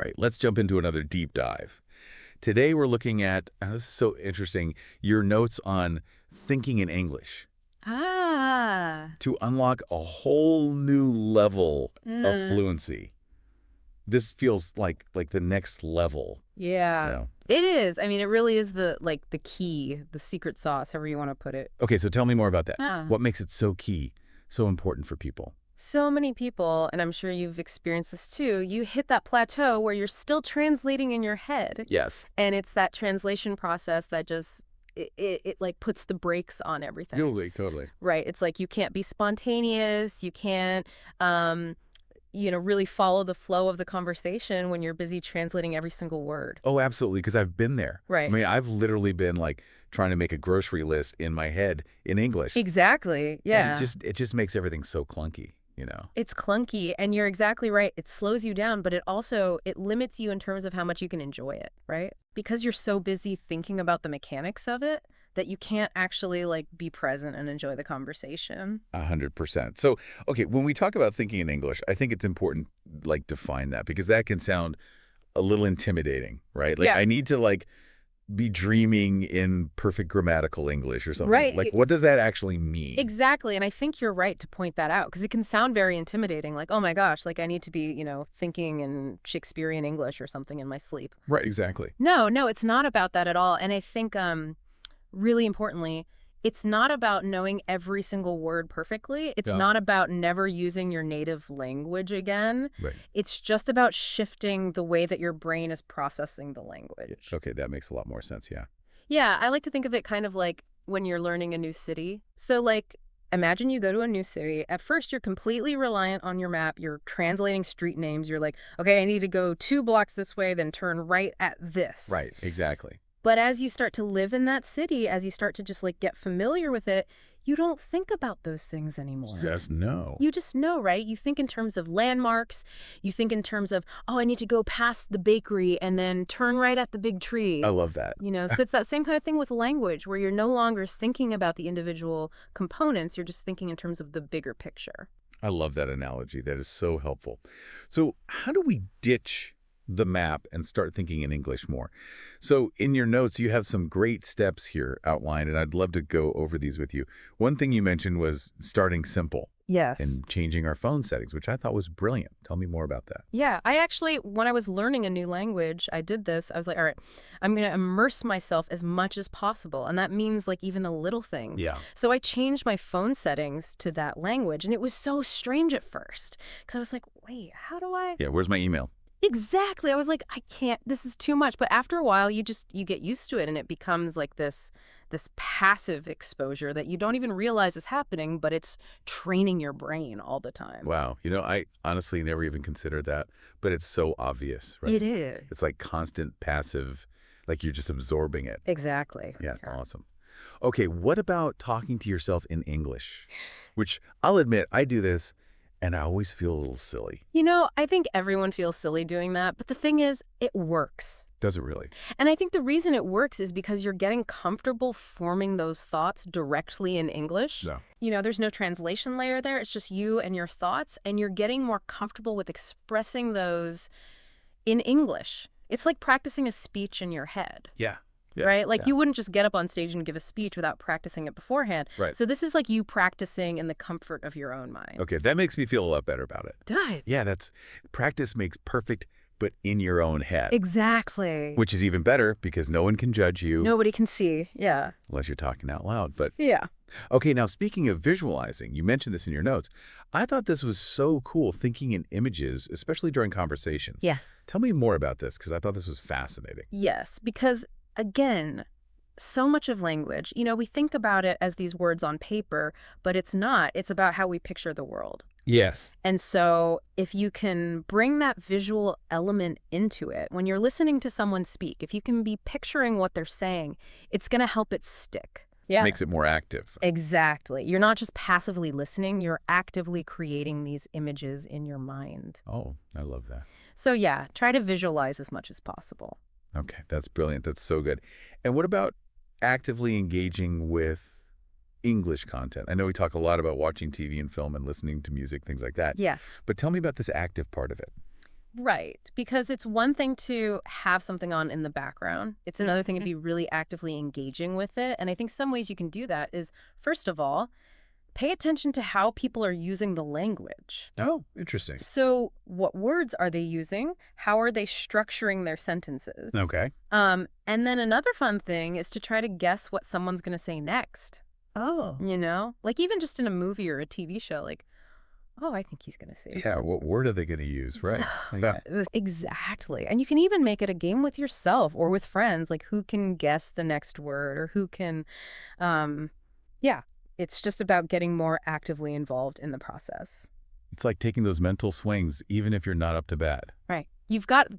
right, let's jump into another deep dive. Today we're looking at, this is so interesting, your notes on thinking in English Ah. to unlock a whole new level of fluency. This feels like the next level. Yeah. You know? It is. I mean, it really is the key, the secret sauce, however you want to put it. Okay, so tell me more about that. Ah. What makes it so key, so important for people? So many people, and I'm sure you've experienced this too, you hit that plateau where you're still translating in your head. Yes. And it's that translation process that just, it like puts the brakes on everything. Totally. Right. It's like you can't be spontaneous. You can't, really follow the flow of the conversation when you're busy translating every single word. Oh, absolutely, because I've been there. Right. I mean, I've literally been like trying to make a grocery list in my head in English. Exactly. Yeah. And it just makes everything so clunky, you know? It's clunky, and you're exactly right. It slows you down, but it limits you in terms of how much you can enjoy it, right? Because you're so busy thinking about the mechanics of it that you can't actually be present and enjoy the conversation. 100%. So, okay, when we talk about thinking in English, I think it's important, define that, because that can sound a little intimidating, right? Yeah. I need to, be dreaming in perfect grammatical English or something. Right. What does that actually mean? Exactly, and I think you're right to point that out, because it can sound very intimidating, like, oh my gosh, I need to be, thinking in Shakespearean English or something in my sleep. Right, exactly. No, it's not about that at all, and I think, really importantly, it's not about knowing every single word perfectly. It's not about never using your native language again. Right. It's just about shifting the way that your brain is processing the language. Okay, that makes a lot more sense, yeah. Yeah, I like to think of it kind of like when you're learning a new city. So, imagine you go to a new city. At first, you're completely reliant on your map. You're translating street names. You're like, okay, I need to go 2 blocks this way, then turn right at this. Right, exactly. But as you start to live in that city, as you start to just get familiar with it, you don't think about those things anymore. Just know. You just know, right? You think in terms of landmarks. You think in terms of, oh, I need to go past the bakery and then turn right at the big tree. I love that. So it's that same kind of thing with language, where you're no longer thinking about the individual components. You're just thinking in terms of the bigger picture. I love that analogy. That is so helpful. So how do we ditch the map and start thinking in English more? So in your notes, you have some great steps here outlined, and I'd love to go over these with you. One thing you mentioned was starting simple. Yes. And changing our phone settings, which I thought was brilliant. Tell me more about that. Yeah, I actually, when I was learning a new language, I did this. I was like, all right, I'm going to immerse myself as much as possible. And that means even the little things. Yeah. So I changed my phone settings to that language. And it was so strange at first, because I was like, wait, how do I? Yeah, where's my email? Exactly. I was like, I can't, this is too much. But after a while, you get used to it, and it becomes this passive exposure that you don't even realize is happening, but it's training your brain all the time. Wow. I honestly never even considered that, but it's so obvious, right? It is. It's like constant passive, you're just absorbing it. Exactly. Yeah, it's awesome. Okay, what about talking to yourself in English? Which I'll admit, I do this, and I always feel a little silly. I think everyone feels silly doing that, but the thing is, it works. Does it really? And I think the reason it works is because you're getting comfortable forming those thoughts directly in English. Yeah. There's no translation layer there. It's just you and your thoughts, and you're getting more comfortable with expressing those in English. It's like practicing a speech in your head. Yeah. Right? You wouldn't just get up on stage and give a speech without practicing it beforehand. Right. So this is like you practicing in the comfort of your own mind. Okay, that makes me feel a lot better about it. Good. Yeah, practice makes perfect, but in your own head. Exactly. Which is even better because no one can judge you. Nobody can see. Yeah. Unless you're talking out loud. But yeah. Okay, now speaking of visualizing, you mentioned this in your notes. I thought this was so cool, thinking in images, especially during conversations. Yes. Tell me more about this, because I thought this was fascinating. Yes, because again, so much of language, we think about it as these words on paper, but it's not. It's about how we picture the world. Yes. And so if you can bring that visual element into it, when you're listening to someone speak, if you can be picturing what they're saying, it's going to help it stick. Yeah. Makes it more active. Exactly. You're not just passively listening, you're actively creating these images in your mind. Oh, I love that. So yeah, try to visualize as much as possible. Okay, that's brilliant. That's so good. And what about actively engaging with English content? I know we talk a lot about watching TV and film and listening to music, things like that. Yes. But tell me about this active part of it. Right, because it's one thing to have something on in the background. It's another thing to be really actively engaging with it. And I think some ways you can do that is, first of all, pay attention to how people are using the language. Oh, interesting. So what words are they using? How are they structuring their sentences? Okay. And then another fun thing is to try to guess what someone's going to say next. Oh. You know, like even just in a movie or a TV show, like, oh, I think he's going to say Yeah, this. what word are they going to use? Right. Yeah. Exactly. And you can even make it a game with yourself or with friends, like who can guess the next word or who can, yeah, it's just about getting more actively involved in the process. It's like taking those mental swings, even if you're not up to bat. Right.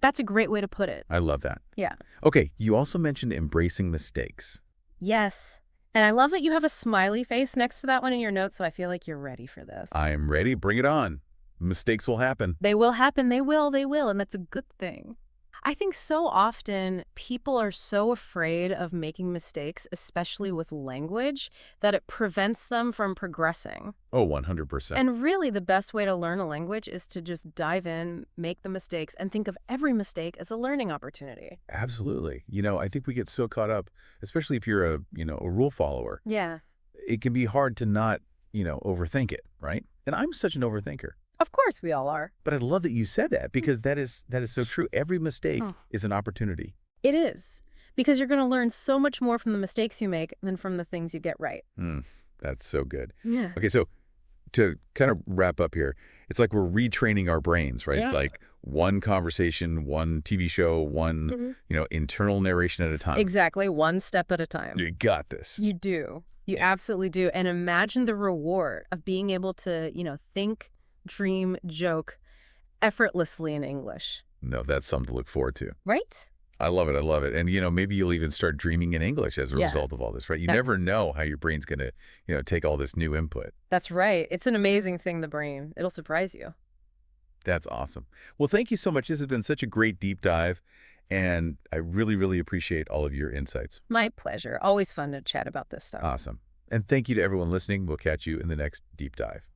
That's a great way to put it. I love that. Yeah. Okay, you also mentioned embracing mistakes. Yes. And I love that you have a smiley face next to that one in your notes, so I feel like you're ready for this. I am ready. Bring it on. Mistakes will happen. They will happen. They will. And that's a good thing. I think so often people are so afraid of making mistakes, especially with language, that it prevents them from progressing. Oh, 100%. And really, the best way to learn a language is to just dive in, make the mistakes, and think of every mistake as a learning opportunity. Absolutely. I think we get so caught up, especially if you're a rule follower. Yeah. It can be hard to not, overthink it, right? And I'm such an overthinker. Of course we all are. But I love that you said that because that is so true. Every mistake Oh. is an opportunity. It is. Because you're going to learn so much more from the mistakes you make than from the things you get right. That's so good. Yeah. Okay, so to kind of wrap up here, it's like we're retraining our brains, right? Yeah. It's like one conversation, one TV show, one, internal narration at a time. Exactly. One step at a time. You got this. You do. You absolutely do. And imagine the reward of being able to, think, dream, joke effortlessly in English. No, that's something to look forward to. Right? I love it. I love it. And, maybe you'll even start dreaming in English as a result of all this, right? You never know how your brain's going to, take all this new input. That's right. It's an amazing thing, the brain. It'll surprise you. That's awesome. Well, thank you so much. This has been such a great deep dive, and I really, really appreciate all of your insights. My pleasure. Always fun to chat about this stuff. Awesome. And thank you to everyone listening. We'll catch you in the next deep dive.